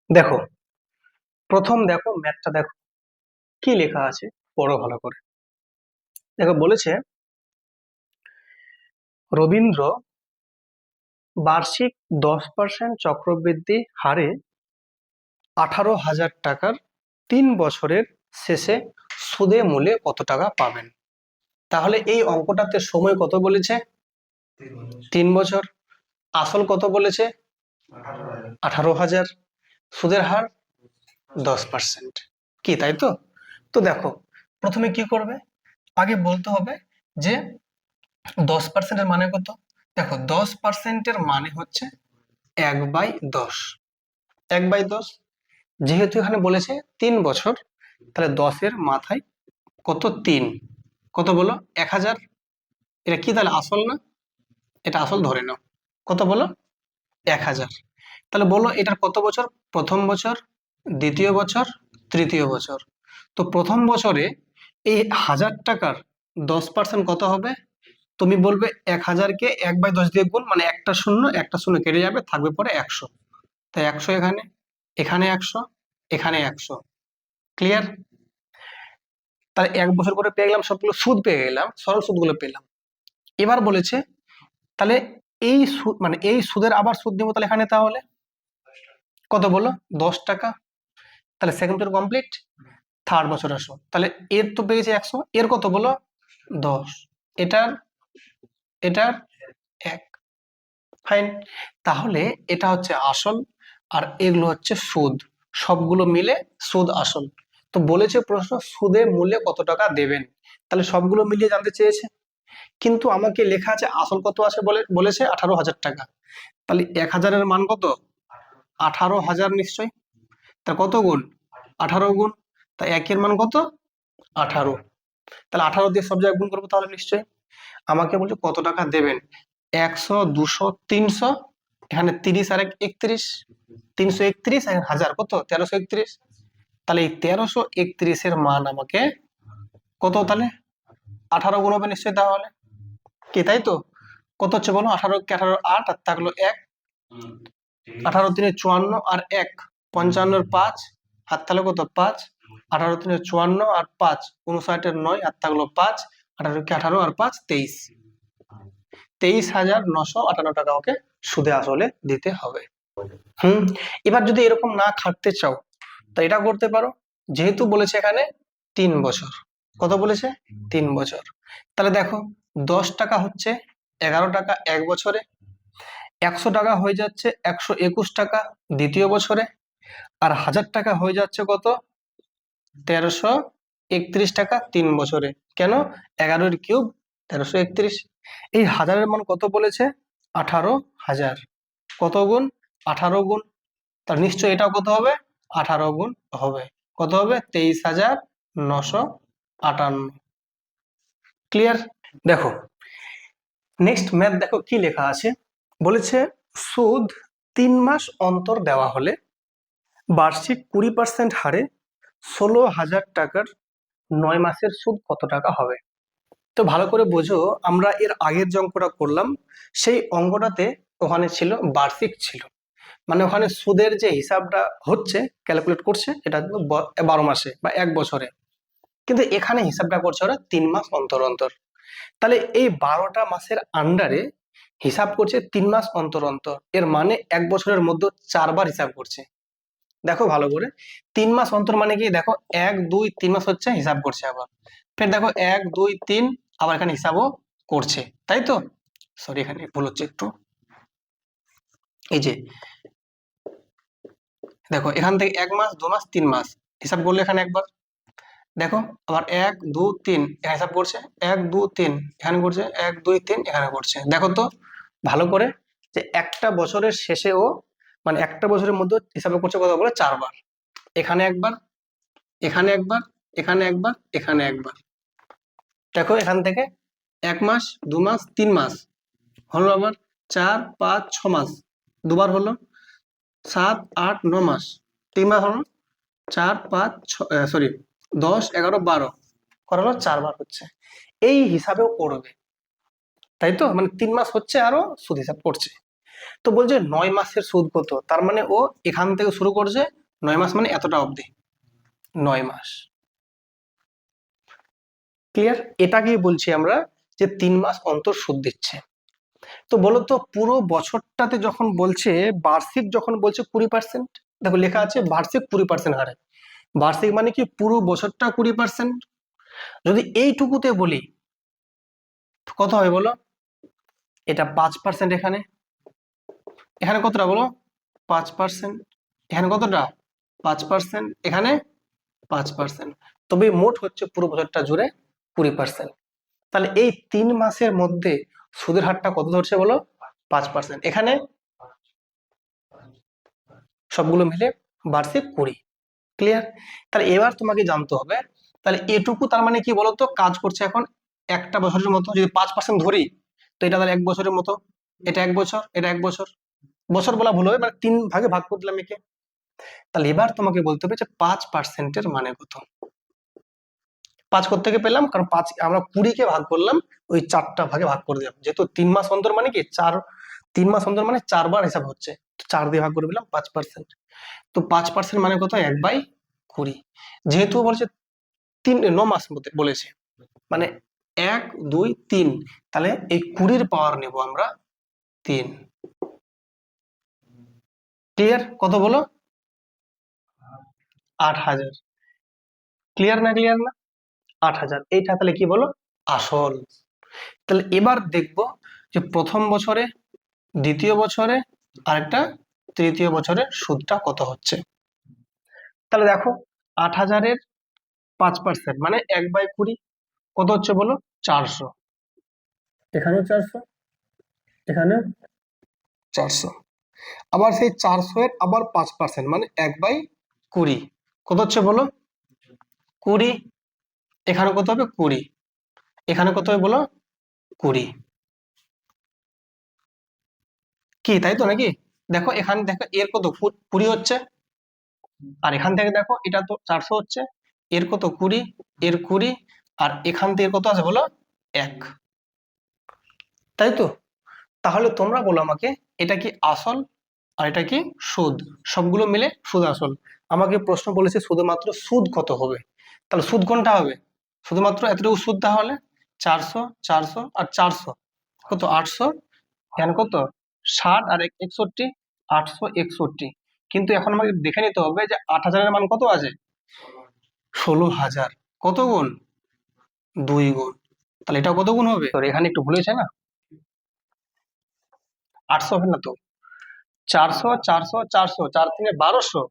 দেখো, প্রথম দেখো ম্যাথটা দেখো কি লেখা আছে, পড়ো ভালো করে। দেখো বলেছে রবীন্দ্র বার্ষিক 10% চক্রবৃদ্ধি হারে 18,000 টাকার 3 বছরের শেষে সুদে মূলে কত টাকা পাবেন। তাহলে এই অঙ্কটাতে সময় কত বলেছে? 3 বছর। আসল কত বলেছে? 18,000। সুদের হার 10%। কি তাই তো? তো দেখো, প্রথমে কি করবে, আগে বলতে হবে যে 10%-এর মানে কত। দেখো 10%-এর মানে হচ্ছে 1/10। 1/10, যেহেতু এখানে বলেছে 3 বছর, তাহলে 10-এর মাথায় কত? 3। কত বলো? 1,000। এটা কি তাহলে আসল না? এটা আসল ধরে নাও। কত বলো? 1,000। তাহলে বলো এটার কত বছর? প্রথম বছর, দ্বিতীয় বছর, তৃতীয় বছর। তো প্রথম বছরে এই 1,000 টাকার 10% কত হবে? তুমি বলবে 1,000-কে 1/10 দিয়ে গুণ, মানে একটা শূন্য একটা শূন্য কেটে যাবে, থাকবে পরে 100। তাই 100 এখানে, এখানে 100, এখানে 100। ক্লিয়ার? তাহলে 1 বছর করে পেয়ে গেলাম, সবগুলো সুদ পেয়ে গেলাম, সরল সুদগুলো পেলাম। এবার বলেছে তাহলে এই সুদ, মানে এই সুদের আবার সুদ দেবো, তাহলে এখানে তাহলে কত বলো? 10 টাকা। তাহলে সেকেন্ড বছর কমপ্লিট। থার্ড বছর আসো, তাহলে এর তো পেয়েছে 100, এর কত বলো? 10। এটার এটার 1। ফাইন। তাহলে এটা হচ্ছে আসল, আর এগুলো হচ্ছে সুদ। সবগুলো মিলে সুদ আসল। তো বলেছে প্রশ্ন সুদে মূল্যে কত টাকা দেবেন, তাহলে সবগুলো মিলিয়ে জানতে চেয়েছে। কিন্তু আমাকে লেখা আছে আসল কত আছে, বলেছে 18,000 টাকা। তাহলে 1,000-এর মান কত? 18,000 নিশ্চয়। তা কত গুণ? 18 গুণ। তা একের মান কত? 18। তাহলে 18 দিয়ে সব জায়গায় গুণ করবো, তাহলে নিশ্চয়ই আমাকে বলছে কত টাকা দেবেন। 100, 200, 300, এখানে 30 আর 31, 331, আর 1,000 কত? 1331। তাহলে এই 1331-এর মান আমাকে কত? তাহলে 18 গুণ হবে নিশ্চয়ই তাহলে। কি তাই তো? কত হচ্ছে বলো? 18-কে 18 8, আর থাকলো 1। 18 3 54, আর 1 55, 5 হাত তাহলে কত? 5। 18 3 54, আর 5 59, 9 আর থাকলো 5। 18-কে 18 আর 5 23। 23,958 টাকা ওকে সুদে আসলে দিতে হবে। এবার যদি এরকম না খাটতে চাও, তা এটা করতে পারো। যেহেতু বলেছে এখানে 3 বছর, কত বলেছে? 3 বছর। তাহলে দেখো 10 টাকা হচ্ছে 11 টাকা এক বছরে, 100 টাকা হয়ে যাচ্ছে 121 টাকা দ্বিতীয় বছরে, আর 1,000 টাকা হয়ে যাচ্ছে কত? 1331 টাকা 3 বছরে। কেন? 11-এর কিউব 1331। এই হাজারের মান কত বলেছে? 18,000। কত গুণ? 18 গুণ। তার নিশ্চয় এটাও কত হবে? 18 গুণ হবে। কত হবে? 23,958। ক্লিয়ার? দেখো নেক্সট ম্যাথ দেখো কি লেখা আছে। বলেছে সুদ 3 মাস অন্তর দেওয়া হলে বার্ষিক 20% হারে 16,000 টাকার 9 মাসের সুদ কত টাকা হবে। তো ভালো করে বোঝো, আমরা এর আগের যে অঙ্কটা করলাম সেই অঙ্কটাতে ওখানে ছিল বার্ষিক ছিল, মানে ওখানে সুদের যে হিসাবটা হচ্ছে, ক্যালকুলেট করছে, এটা 12 মাসে বা 1 বছরে। কিন্তু এখানে হিসাবটা করছে ওরা 3 মাস অন্তর অন্তর। তাহলে এই 12টা মাসের আন্ডারে হিসাব করছে 3 মাস অন্তর অন্তর, এর মানে 1 বছরের মধ্যে 4 বার হিসাব করছে। দেখো ভালো করে, 3 মাস অন্তর মানে কি, দেখো 1 2 3 মাস হচ্ছে, হিসাব করছে আবার। ফের দেখো 1 2 3, আবার এখানে হিসাবও করছে, তাই তো? সরি এখানে ভুল হচ্ছে একটু। এই যে দেখো এখান থেকে 1 মাস 2 মাস 3 মাস হিসাব করলে এখানে একবার। দেখো আবার 1 2 3 এখানে হিসাব করছে, 1 2 3 এখানে করছে, 1 2 3 এখানে করছে। দেখো তো ভালো করে যে একটা বছরের শেষেও, মানে একটা বছরের মধ্যে হিসাবে করছে কত বলে? 4 বার। এখানে একবার, এখানে একবার, এখানে একবার, এখানে একবার। দেখো এখান থেকে 1 মাস 2 মাস 3 মাস হলো, আবার 4 5 6 মাস দুবার হলো, 7 8 9 মাস 3 মাস হলো, 4 5 সরি 10 11 12 করা হলো, 4 বার হচ্ছে। এই হিসাবেও করবে, তাই তো? মানে 3 মাস হচ্ছে আরো সুদ হিসাব করছে। তো বলছে 9 মাসের সুদ কত, তার মানে ও এখান থেকে শুরু করছে, 9 মাস মানে এতটা অবধি, 9 মাস। ক্লিয়ার? এটাকেই বলছি আমরা যে 3 মাস অন্তর সুদ দিচ্ছে। তো বলতো পুরো বছরটাতে যখন বলছে বার্ষিক, যখন বলছে 20%, দেখো লেখা আছে বার্ষিক 20% হারে, বার্ষিক মানে কি পুরো বছরটা 20%। যদি এইটুকুতে বলি কত হবে বলো, এটা 5%, এখানে এখানে কতটা বলো, 5%, এখানে কতটা 5%, এখানে 5%, তবে মোট হচ্ছে পুরো বছরটা জুড়ে 20%। তাহলে এই 3 মাসের মধ্যে সুদের হারটা কত ধরছে বলো, 5%, এখানে সবগুলো মিলে বার্ষিক 20। ক্লিয়ার? তাহলে এবার তোমাকে জানতে হবে, তাহলে এটুকু তার মানে কি বলতো, কাজ করছে এখন একটা বছরের মতো। যদি 5% ধরি তো এটা তাহলে 1 বছরের মতো, এটা 1 বছর, এটা 1 বছর, বছর বলা ভুল হবে, মানে 3 ভাগে ভাগ করে দিলাম একে। তাহলে এবার তোমাকে বলতে হবে যে 5%-এর মানে কত। 5 থেকে পেলাম, কারণ 5 আমরা 20-কে ভাগ করলাম, ওই 4টা ভাগে ভাগ করে দিলাম, যেহেতু 3 মাস অন্তর মানে কি 3 মাস অন্তর মানে 4 বার হিসাব হচ্ছে, 4 দিয়ে ভাগ করে দিলাম 5%। তো 5% মানে কত, 1/20। যেহেতু বলছে 9 মাস মধ্যে বলেছে, মানে 1, 2, 3, তাহলে এই 20-র পাওয়ার নেব আমরা 3। ক্লিয়ার? কত বলো, 8,000। ক্লিয়ার না, ক্লিয়ার না? 8,000, এইটা তাহলে কি বলো, আসল। তাহলে এবার দেখব যে প্রথম বছরে, দ্বিতীয় বছরে, আরেকটা তৃতীয় বছরে সুদটা কত হচ্ছে। তাহলে দেখো 8,000-এর 5% মানে 1/20 কত হচ্ছে বলো, 400। এখানেও 400, এখানে 400, আবার সেই 400-এর আবার 5% মানে 1/20 কত হচ্ছে বলো, 20। এখানে কত হবে, 20। এখানে কত হবে বলো, 20। কি তাই তো নাকি? দেখো এখানে দেখো এর কত 20 হচ্ছে, আর এখান থেকে দেখো এটা তো 400 হচ্ছে, এর কত 20, এর 20, আর এখান থেকে কত আছে বলো, 1। তাই তো? তাহলে তোমরা বলো আমাকে, এটা কি আসল আর এটা কি সুদ? সবগুলো মিলে সুদ আসল। আমাকে প্রশ্ন বলেছে শুধুমাত্র সুদ কত হবে, তাহলে সুদ কোনটা হবে, শুধুমাত্র এতটুকু সুদ, তাহলে 400, 400 আর 400 কত 800, এখানে কত 60 আর 61, 861। কিন্তু এখন আমাকে দেখে নিতে হবে যে 8,000-এর মান কত আছে, 16,000। কত গুণ, 2 গুণ। তাহলে এটা কত গুণ হবে, তোর এখানে একটু ভুল হয়েছে না, 800 হবে না তো, 400, 400, 400, 4 3 1200,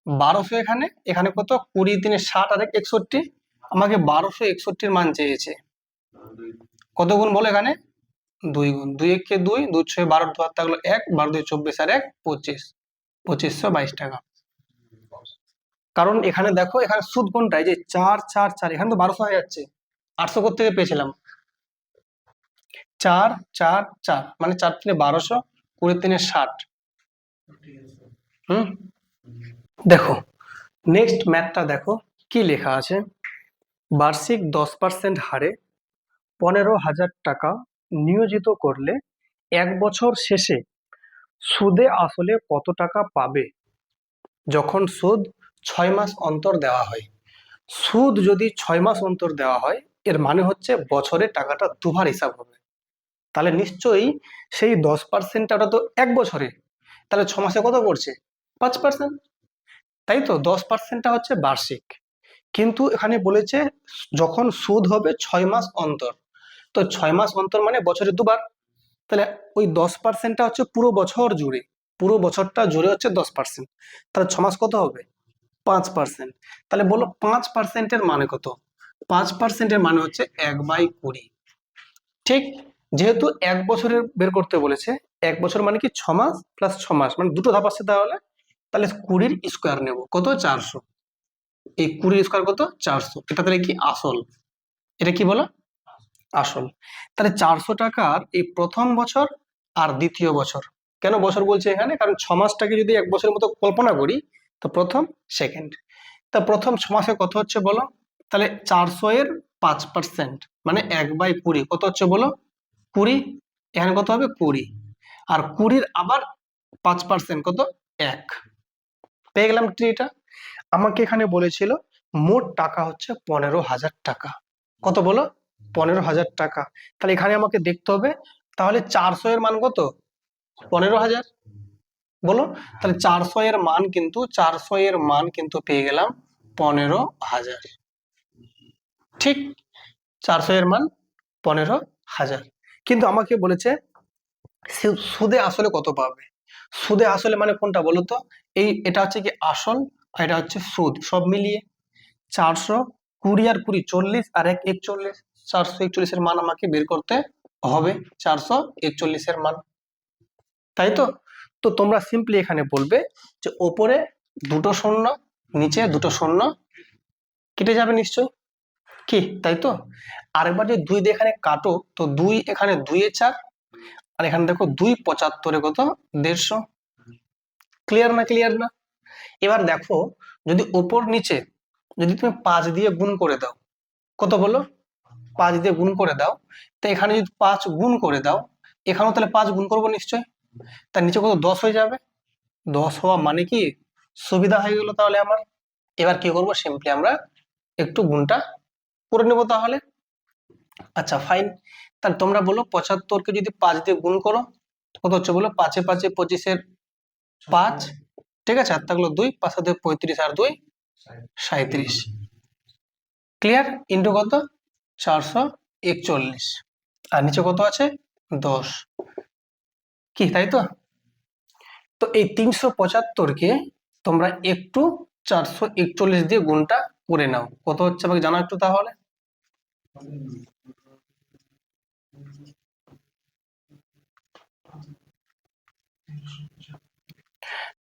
1200, এখানে এখানে কত 20 3 60 আর 61, আমাকে 1261-র মান চেয়েছে। কত গুণ বলো এখানে, 2 গুণ। 2 একে 2, 2 6 12, 2 হাত থাকলো 1, 12 2 24 আর 1 25, 2522 টাকা। কারণ এখানে দেখো এখানে সুদ কোনটা, এই যে 4 4 4, এখানে তো 1200 হয়ে যাচ্ছে, 800 থেকে পেয়েছিলাম, 4 4 4 মানে 4 3 1200, 20 3 60। হুম, দেখো নেক্সট ম্যাথটা দেখো কি লেখা আছে, বার্ষিক 10% হারে 15,000 টাকা নিয়োজিত করলে 1 বছর শেষে সুদে আসলে কত টাকা পাবে, যখন সুদ 6 মাস অন্তর দেওয়া হয়। সুদ যদি 6 মাস অন্তর দেওয়া হয়, এর মানে হচ্ছে বছরে টাকাটা দুবার হিসাব হবে। তাহলে নিশ্চয়ই সেই 10% ওটা তো 1 বছরে, তাহলে 6 মাসে কত করছে, 5%। তাই তো 10%টা হচ্ছে বার্ষিক, কিন্তু এখানে বলেছে যখন সুদ হবে 6 মাস অন্তর, তো 6 মাস অন্তর মানে বছরে দুবার। তাহলে ওই 10%টা হচ্ছে পুরো বছর জুড়ে, পুরো বছরটা জুড়ে হচ্ছে 10%, তাহলে 6 মাস কত হবে, 5%। তাহলে বলো 5%-এর মানে কত, 5%-এর মানে হচ্ছে 1/20। ঠিক, যেহেতু 1 বছরের বের করতে বলেছে, 1 বছর মানে কি 6 মাস প্লাস 6 মাস, মানে দুটো ধাপ আসছে, তাহলে তাহলে 20-র স্কোয়ার নেব কত, 400। এই 20-র স্কোয়ার কত, 400। এটা তাহলে কি আসল, এটা কি বলো, আসল। তাহলে 400 টাকার এই প্রথম বছর আর দ্বিতীয় বছর, কেন বছর বলছে এখানে, কারণ 6 মাসটাকে যদি 1 বছরের মতো কল্পনা করি, তো প্রথম সেকেন্ড, তা প্রথম 6 মাসে কত হচ্ছে বলো, তাহলে 400-এর 5% মানে 1/20 কত হচ্ছে বলো, 20। এখানে কত হবে, 20। আর 20 আবার 5% কত, 1। পেয়ে গেলাম ট্রিটা। আমাকে এখানে বলেছিল মোট টাকা হচ্ছে 15,000 টাকা। কত বলো, 15,000 টাকা। তাহলে এখানে আমাকে দেখতে হবে তাহলে 400 এর মান কত, 15,000 বলো। তাহলে 400 এর মান কিন্তু 400 এর মান কিন্তু পেয়ে গেলাম 15,000। ঠিক, 400 এর মান 15,000। কিন্তু আমাকে বলেছে সুদে আসলে কত পাবে। সুদে আসলে মানে কোনটা বলো তো, এটা হচ্ছে কি আসল, আর এটা হচ্ছে সুদ, সব মিলিয়ে 420 আর 20 40 আর 1 41। 441 এর মান আমাকে বের করতে হবে, 441 এর মান, তাই তো। তো তোমরা সিম্পলি এখানে বলবে যে ওপরে দুটো শূন্য, নিচে দুটো শূন্য, কেটে যাবে নিশ্চয়, কি তাই তো। আরেকবার যদি 2 দিয়ে এখানে কাটো, তো 2 এখানে 2 এ 4, আর এখানে দেখো 2 75 কত, 150। ক্লিয়ার না, ক্লিয়ার না। এবার দেখো যদি ওপর নিচে যদি তুমি 5 দিয়ে গুণ করে দাও, কত বলো, 5 দিয়ে গুণ করে দাও, তো এখানে যদি 5 গুণ করে দাও, এখানেও তাহলে 5 গুণ করবো নিশ্চয়, তার নিচে কত 10 হয়ে যাবে। 10 হওয়া মানে কি সুবিধা হয়ে গেল তাহলে আমার। এবার কি করবো, সিম্পলি আমরা একটু গুণটা করে নেবো তাহলে। আচ্ছা ফাইন, তাহলে তোমরা বলো 75 কে যদি 5 দিয়ে গুণ করো কত হচ্ছে বলো, 5 এ 5 এ 25 5, ঠিক আছে, আর থাকলো 2, 5 সাথে 35 আর 2 37। ক্লিয়ার, ইন্টু কত 441, আর নিচে কত আছে 10, কি তাই তো। তো এই 375 কে তোমরা একটু 441 দিয়ে গুণটা করে নাও, কত হচ্ছে আমাকে জানা একটু তাহলে।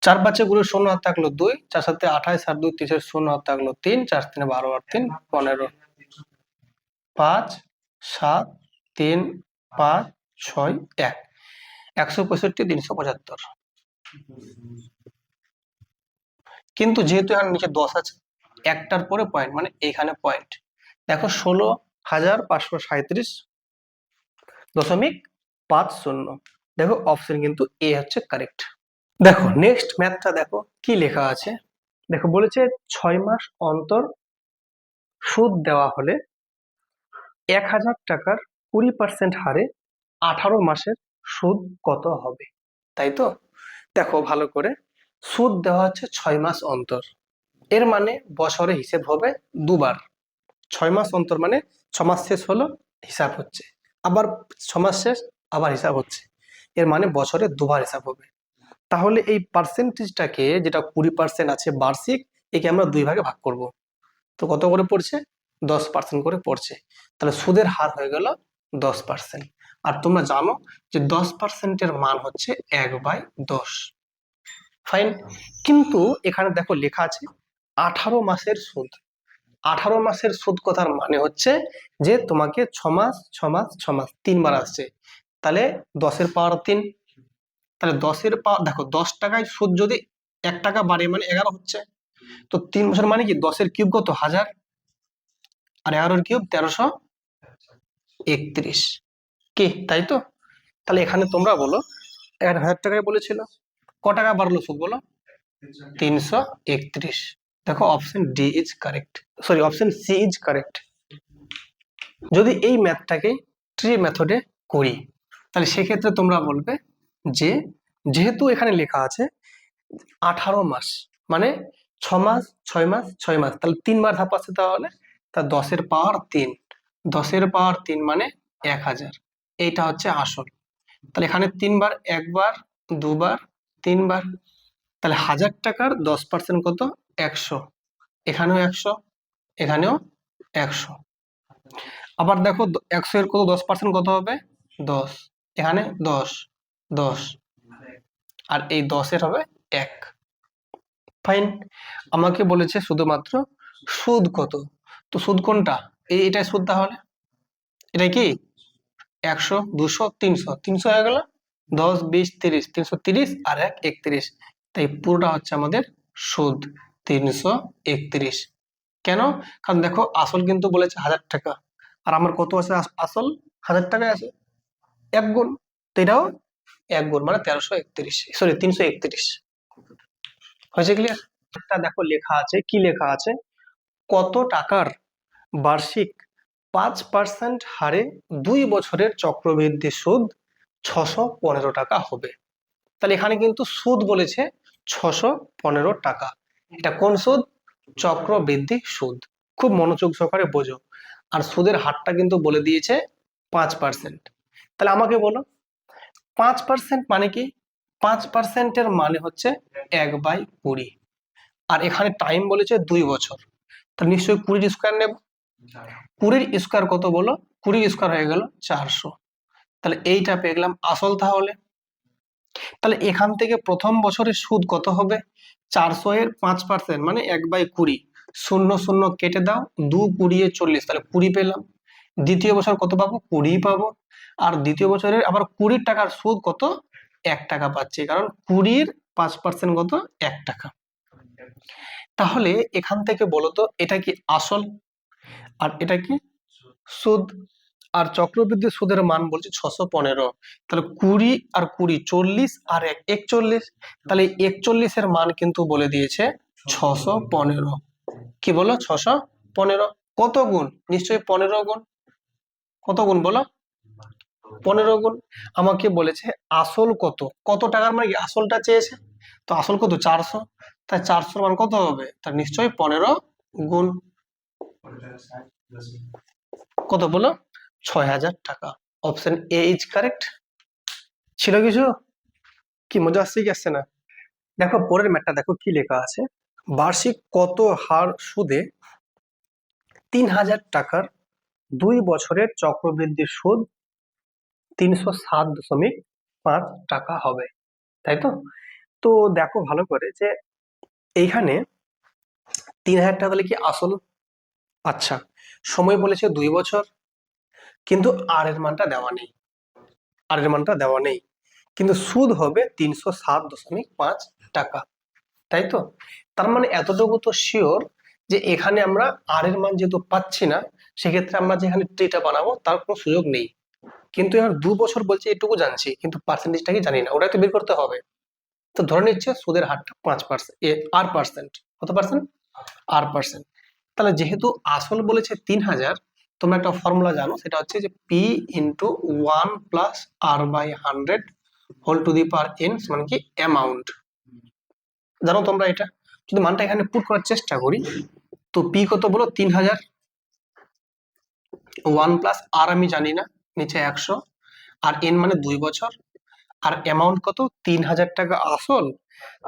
4 5 গুণে 0 হাত থাকলো 2, 4 7 28 আর 2 30 0 হাত থাকলো 3, 4 3 12 আর 3 15, 5 7 3 5 6 1, 165 375। কিন্তু যেহেতু এখানে নিচে 10 আছে, একটার পরে পয়েন্ট মানে এখানে পয়েন্ট, দেখো 16,537.50। দেখো অপশন কিন্তু এ হচ্ছে কারেক্ট। দেখো নেক্সট ম্যাথটা দেখো কি লেখা আছে। দেখো বলেছে 6 মাস অন্তর সুদ দেওয়া হলে 1,000 টাকার 20% হারে 18 মাসের সুদ কত হবে, তাই তো। দেখো ভালো করে, সুদ দেওয়া হচ্ছে 6 মাস অন্তর, এর মানে বছরে হিসেব হবে দুবার। 6 মাস অন্তর মানে 6 মাস শেষ হলো হিসাব হচ্ছে, আবার 6 মাস শেষ আবার হিসাব হচ্ছে, এর মানে বছরে দুবার হিসাব হবে। তাহলে এই পার্সেন্টেজটাকে, যেটা 20% আছে বার্ষিক, একে আমরা 2 ভাগে ভাগ করব। তো কত করে পড়ছে, 10% করে পড়ছে। তাহলে সুদের হার হয়ে গেল 10%। আর তোমরা জানো যে 10%-এর মান হচ্ছে 1/10। ফাইন। কিন্তু এখানে দেখো লেখা আছে 18 মাসের সুদ। 18 মাসের সুদ কথার মানে হচ্ছে যে তোমাকে 6 মাস 6 মাস 6 মাস 3 বার আসছে, তাহলে 10 এর পাওয়ার 3। তাহলে 10 এর পাওয়ার, দেখো 10 টাকায় সুদ যদি 1 টাকা বাড়ে মানে 11 হচ্ছে, তো 3 বছর মানে কি 10 এর কিউব কত 1000, আর 11 এর কিউব 1331, কি তাই তো। তাহলে এখানে তোমরা বলো 1,000 টাকায় বলেছিল, ক টাকা বাড়লো সুদ বলো, 331। দেখো option D is correct, sorry option C is correct. যদি এই ম্যাথটাকে ট্রি মেথডে করি, তাহলে সেক্ষেত্রে তোমরা বলবে যে যেহেতু এখানে লেখা আছে 18 মাস মানে 6 মাস 6 মাস 6 মাস, তাহলে 3 বার ধাপ আছে, তাহলে তা 10 এর পাওয়ার 3, 10 এর পাওয়ার 3 মানে 1000, এইটা হচ্ছে আসল। তাহলে এখানে 3 বার, একবার, দুবার, 3 বার, তাহলে 1000 টাকার 10% কত 100, এখানেও 100, এখানেও 100। আবার দেখো 100 এর কত 10% কত হবে 10, এখানে 10 10, আর এই 10 এর হবে 1। ফাইন। আমাকে বলেছে শুধুমাত্র সুদ কত, তো সুদ কোনটা, এটাই সুদ, তাহলে এটা কি 100 200 300, 300 হয়ে গেল, 10 20 30, 330 আর 1 31, তাই পুরোটা হচ্ছে আমাদের সুদ 331। কেন, কারণ দেখো আসল কিন্তু বলেছে 1000 টাকা, আর আমার কত আছে আসল 1000 টাকায় আছে 1 গুণ, তো এটাও 1 গুণ মানে 1331, সরি 331 হয়েছে। ক্লিয়ার? একটা দেখো লেখা আছে, কি লেখা আছে, কত টাকার বার্ষিক 5% হারে 2 বছরের চক্রবৃদ্ধি সুদ 615 টাকা হবে। তাহলে এখানে কিন্তু সুদ বলেছে 615 টাকা। এটা কোন সুদ? চক্রবৃদ্ধি সুদ। খুব মনোযোগ সহকারে বোঝো। আর সুদের হারটা কিন্তু বলে দিয়েছে 5%। তাহলে আমাকে বলো 5% মানে কি? 5%-এর মানে হচ্ছে 1/20। আর এখানে টাইম বলেছে 2 বছর, তাহলে নিশ্চয়ই 20 স্কোয়ার নেব। 20 স্কোয়ার কত বলো? 20 স্কোয়ার হয়ে গেল 400। তাহলে এইটা পেয়ে গেলাম আসল। তাহলে এখান থেকে প্রথম বছরের সুদ কত হবে? 400 এর 5% মানে 1/20। 0 0 কেটে দাও, 2 20 40, তাহলে 20 পেলাম। দ্বিতীয় বছর কত পাবো? 20 পাবো। আর দ্বিতীয় বছরের আবার 20 টাকার সুদ কত? 1 টাকা পাচ্ছি, কারণ 20-র 5% কত? 1 টাকা। তাহলে এখান থেকে বলো তো এটা কি আসল আর এটা কি সুদ? আর চক্রবৃদ্ধি সুদের মান বলছে 615। তাহলে 20 আর 20 40 আর 1 41। তাহলে 41 এর মান কিন্তু বলে দিয়েছে 615। কি বলো? 615। কত গুণ? নিশ্চয়ই 15 গুণ। কত গুণ বলো? 15 গুণ। আমাকে বলেছে আসল কত, কত টাকার মানে কি আসলটা চেয়েছে, তো আসল কত? 400। তাই 400 মান কত হবে? তার নিশ্চয়ই 15 গুণ। কত বলো? 6000 টাকা। Option A is correct. ছিল কিছু? কি মজা আসছে কি আসছে না? দেখো পরের ম্যাটটা দেখো কি লেখা আছে, বার্ষিক কত হার সুদে 3000 টাকার 2 বছরের চক্রবৃদ্ধি সুদ 307.5 টাকা হবে, তাই তো? তো দেখো ভালো করে যে এইখানে 3000 টাকা তাহলে কি আসল? আচ্ছা, সময় বলেছে 2 বছর, কিন্তু আর এর মানটা দেওয়া নেই। আর এর মানটা দেওয়া নেই, কিন্তু সুদ হবে 307.5 টাকা, তাই তো? তার মানে এতটুকু তো শিওর যে এখানে আমরা আর এর মান যেহেতু পাচ্ছি না, সেক্ষেত্রে আমরা যেখানে ট্রিটা বানাবো তার কোনো সুযোগ নেই। কিন্তু এবার 2 বছর বলছে এটুকু জানছি, কিন্তু পার্সেন্টেজটা কি জানি না, ওটাই তো বের করতে হবে। তো ধরে নিচ্ছে সুদের হারটা 5%, আর পার্সেন্ট। কত পার্সেন্ট? আর পার্সেন্ট। তাহলে যেহেতু আসল বলেছে 3000, তোমরা একটা ফর্মুলা জানো, সেটা হচ্ছে যে P into 1 plus R by 100 whole to the power N মানে কি অ্যামাউন্ট। জানো তোমরা এটা? যদি মানটা এখানে পুট করার চেষ্টা করি, তো পি কত বলো? 3000। 1 প্লাস আর আমি জানি না, নিচে 100, আর এন মানে 2 বছর, আর অ্যামাউন্ট কত? 3000 টাকা আসল,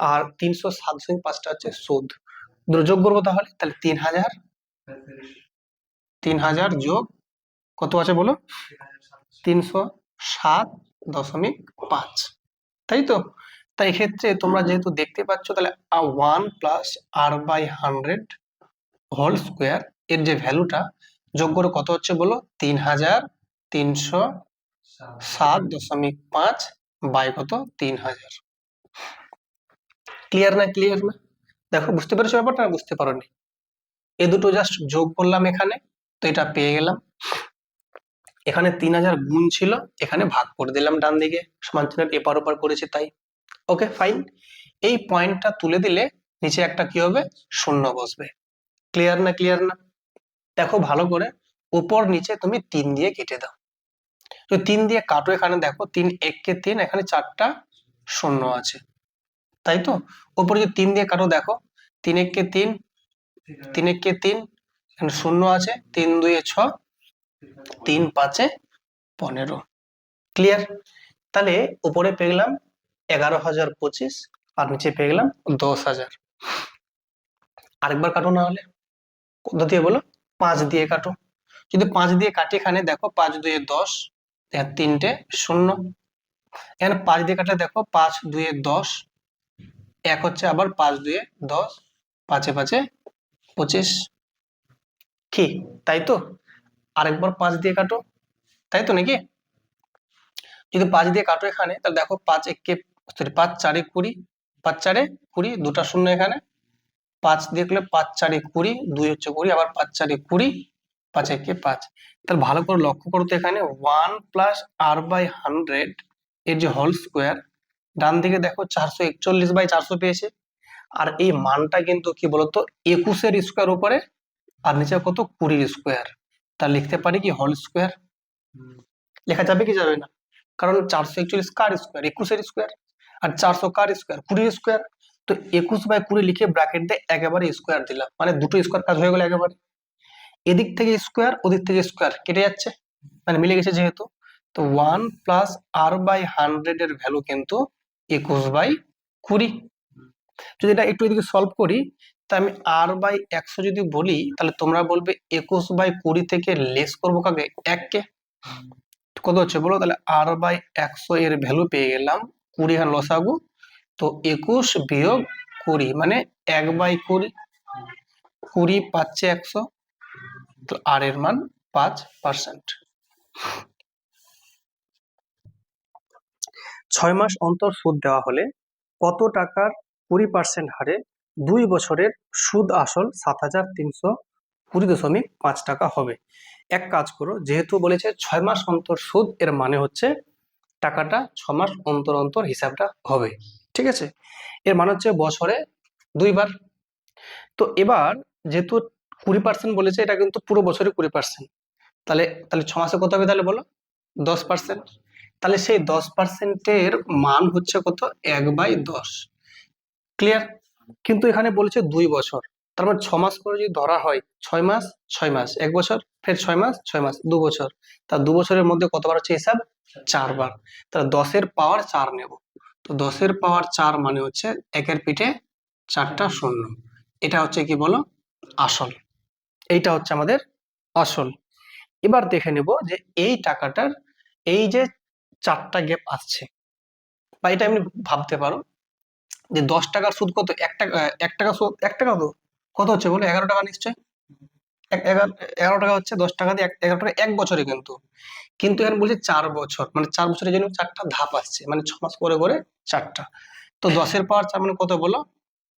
আর 307.5 হচ্ছে সুদ। দুটো যোগ করবো তাহলে, 3000 যোগ কত আছে বলো? 307.5, তাই তো? তাই এক্ষেত্রে তোমরা যেহেতু দেখতে পাচ্ছ, তাহলে 1 plus R by 100 whole square এর যে ভ্যালুটা যোগ করে কত হচ্ছে বলো? 3307.5 বাই কত? 3000। ক্লিয়ার না? ক্লিয়ার না? দেখো বুঝতে পেরেছো ব্যাপারটা? বুঝতে পারোনি? এ দুটো জাস্ট যোগ করলাম এখানে, তো এটা পেয়ে গেলাম। এখানে 3000 গুণ ছিল, এখানে ভাগ করে দিলাম ডান দিকে, সমান চিহ্নের এপার ওপার করেছি তাই। Okay fine. এই পয়েন্টটা তুলে দিলে নিচে একটা কি হবে? শূন্য বসবে। ক্লিয়ার না? ক্লিয়ার না? দেখো ভালো করে, উপর নিচে তুমি 3 দিয়ে কেটে দাও। তো 3 দিয়ে কাটো, এখানে দেখো 3 1 কে 3, এখানে 4টা শূন্য আছে, তাই তো? উপরে যদি 3 দিয়ে কাটো, দেখো 3 1 কে 3, 3 1 কে 3, এখানে শূন্য আছে, 3 2 এ 6, 3 5 এ 15। ক্লিয়ার? তাহলে উপরে পেয়ে গেলাম 11,025, আর নিচে পেয়ে গেলাম 10,000। আরেকবার কাটো না হলে, কত দিয়ে বলো? 5 দিয়ে কাটো। যদি 5 দিয়ে কাটি, এখানে দেখো 5 2 এ 10, এখানে 3টে শূন্য, এখানে 5 দিয়ে কাটলে দেখো 5 2 এ 10, এক হচ্ছে, আবার 5 2 এ 10, 5 এ 5 এ 25। কি তাই তো? আরেকবার 5 দিয়ে কাটো, তাই তো নাকি? যদি 5 দিয়ে কাটো এখানে, তাহলে দেখো 5 1 কে, সরি 5 4 এ 20, 5 4 এ 20, দুটা শূন্য এখানে, 5 দেখলে 5 4 এ 20, 2 হচ্ছে 20, আবার 5 4 এ 20, 5 1 এ 5। তাহলে ভালো করে লক্ষ্য করো তো, এখানে 1 প্লাস আর বাই 100 এর যে হোল স্কোয়ার, ডান দিকে দেখো 441/400 পেয়েছে, আর এই মানটা কিন্তু কি বলতো 21-এর স্কোয়ার উপরে, আর নিচে কত 20-এর স্কোয়ার। তা লিখতে পারি কি হোল স্কোয়ার। লেখা যাবে কি যাবে না? কারণ 441 কার স্কোয়ার 21-এর স্কোয়ার, আর 400 কার স্কোয়ার 20-এর স্কোয়ার। তো 21/20 লিখে ব্র্যাকেট দিয়ে একেবারে স্কোয়ার দিলাম, মানে দুটো স্কোয়ার কাজ হয়ে গেল একেবারে। এদিক থেকে স্কোয়ার ওদিক থেকে স্কোয়ার কেটে যাচ্ছে, মানে মিলে গেছে যেহেতু। তো 1 প্লাস r/100 এর ভ্যালু কিন্তু 21/20। যদি এটা একটু এদিকে সলভ করি, তা আমি r/100 যদি বলি, তাহলে তোমরা বলবে 21/20 থেকে লেস করবো কাকে? 1 কে। কত হচ্ছে বলো? তাহলে r/100 এর ভ্যালু পেয়ে গেলাম 20, এখানে লসাগু। তো 21 বিয়োগ 20 মানে 1/20, 20 পাচ্ছে 100, তো আর এর মান 5%। 6 মাস অন্তর সুদ দেওয়া হলে কত টাকার 20% হারে 2 বছরের সুদ আসল 7,320.5 টাকা হবে? এক কাজ করো, যেহেতু বলেছে 6 মাস অন্তর সুদ, এর মানে হচ্ছে টাকাটা 6 মাস অন্তর অন্তর হিসাবটা হবে, ঠিক আছে? এর মানে হচ্ছে বছরে 2 বার। তো এবার যেহেতু 20% বলেছে, এটা কিন্তু পুরো বছরে 20%, তাহলে তাহলে 6 মাসে কত হবে তাহলে বলো? 10%। তাহলে সেই 10%-এর মান হচ্ছে কত? 1/10। ক্লিয়ার? কিন্তু এখানে বলেছে 2 বছর, তার মানে 6 মাস করে যদি ধরা হয়, 6 মাস 6 মাস 1 বছর, ফের 6 মাস 6 মাস 2 বছর, তা 2 বছরের মধ্যে কতবার হচ্ছে হিসাব? 4 বার। তাহলে 10-এর পাওয়ার 4 নেব। তো 10-এর পাওয়ার 4 মানে হচ্ছে 1-এর পিঠে 4টা শূন্য। এটা হচ্ছে কি বলো? আসল। এইটা হচ্ছে আমাদের আসল। এবার দেখে নেব যে এই টাকাটার এই যে 4টা গ্যাপ আসছে, বা এটা এমনি ভাবতে পারো যে 10 টাকার সুদ কত? 1 টাকা সুদ, 1 টাকা তো কত হচ্ছে বলো? 11 টাকা নিশ্চয়। 11 টাকা হচ্ছে 10 টাকা দিয়ে 11 টাকা 1 বছরে, কিন্তু কিন্তু এখানে বলছে 4 বছর, মানে 4 বছরের জন্য 4টা ধাপ আসছে, মানে 6 মাস করে করে 4টা। তো 10-এর পাওয়ার 4 মানে কত বলো?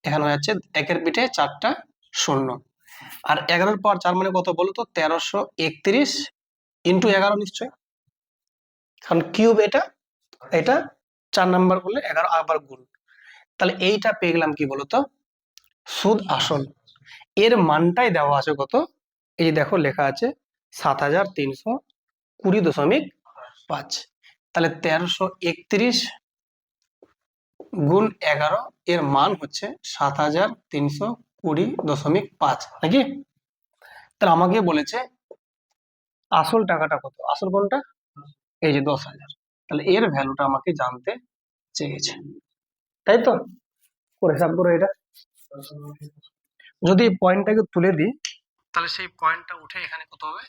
এখানে হয়ে যাচ্ছে 1-এর পিঠে 4টা শূন্য। আর 11-এর পাওয়ার 4 মানে কত বলো তো? 1331 ইন্টু 11 নিশ্চয়, কারণ কিউব এটা, এটা 4 নাম্বার করলে 11 আবার গুণ। তাহলে এইটা পেয়ে গেলাম কি বলতো? সুদ আসল। এর মানটাই দেওয়া আছে কত? এই যে দেখো লেখা আছে 7,320.5। তাহলে 1331 গুণ 11 এর মান হচ্ছে 7,320.5, নাকি? তাহলে আমাকে বলেছে আসল টাকাটা কত? আসল কোনটা? এই যে 10,000। তাহলে এর ভ্যালুটা আমাকে জানতে চেয়েছে, তাই তো? করে হিসাব করো এটা। যদি পয়েন্টটাকে তুলে দিই, তাহলে সেই পয়েন্টটা উঠে এখানে কত হবে?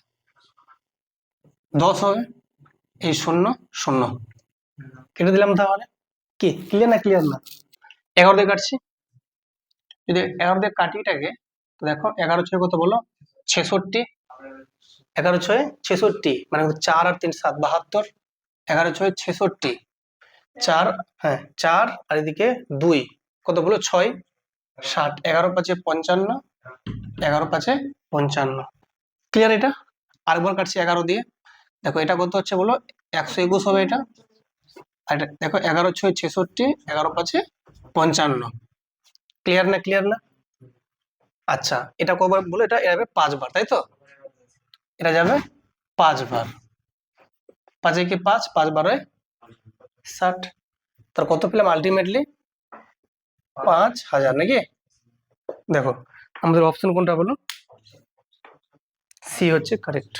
10 হবে। এই শূন্য শূন্য কেটে দিলাম, তাহলে কি ক্লিয়ার না? ক্লিয়ার না? 11 দিয়ে কাটছি, যদি 11 দিয়ে কাটি এটাকে, তো দেখো 11 ছয় কত বলো? 66। 11 ছয় 66, মানে 4 আর 3 7 72। 11 ছয় 66, 4, হ্যাঁ 4 আর এদিকে 2 কত বলো? 6 60, 11 5 55, 11 5 55। ক্লিয়ার? এটা আরেকবার কাটছি 11 দিয়ে, দেখো এটা কত হচ্ছে বলো? 121 হবে এটা। আর এটা দেখো 11 ছয় 66, 11 5 55। ক্লিয়ার না? ক্লিয়ার না? আচ্ছা, এটা কবার বলো? এটা যাবে 5 বার, তাই তো? এটা যাবে 5 বার। 5 কি 5, 5 12 60। তার কত পেলাম আলটিমেটলি? 5,000, নাকি? দেখো আমাদের অপশন কোনটা বলো? সি হচ্ছে কারেক্ট।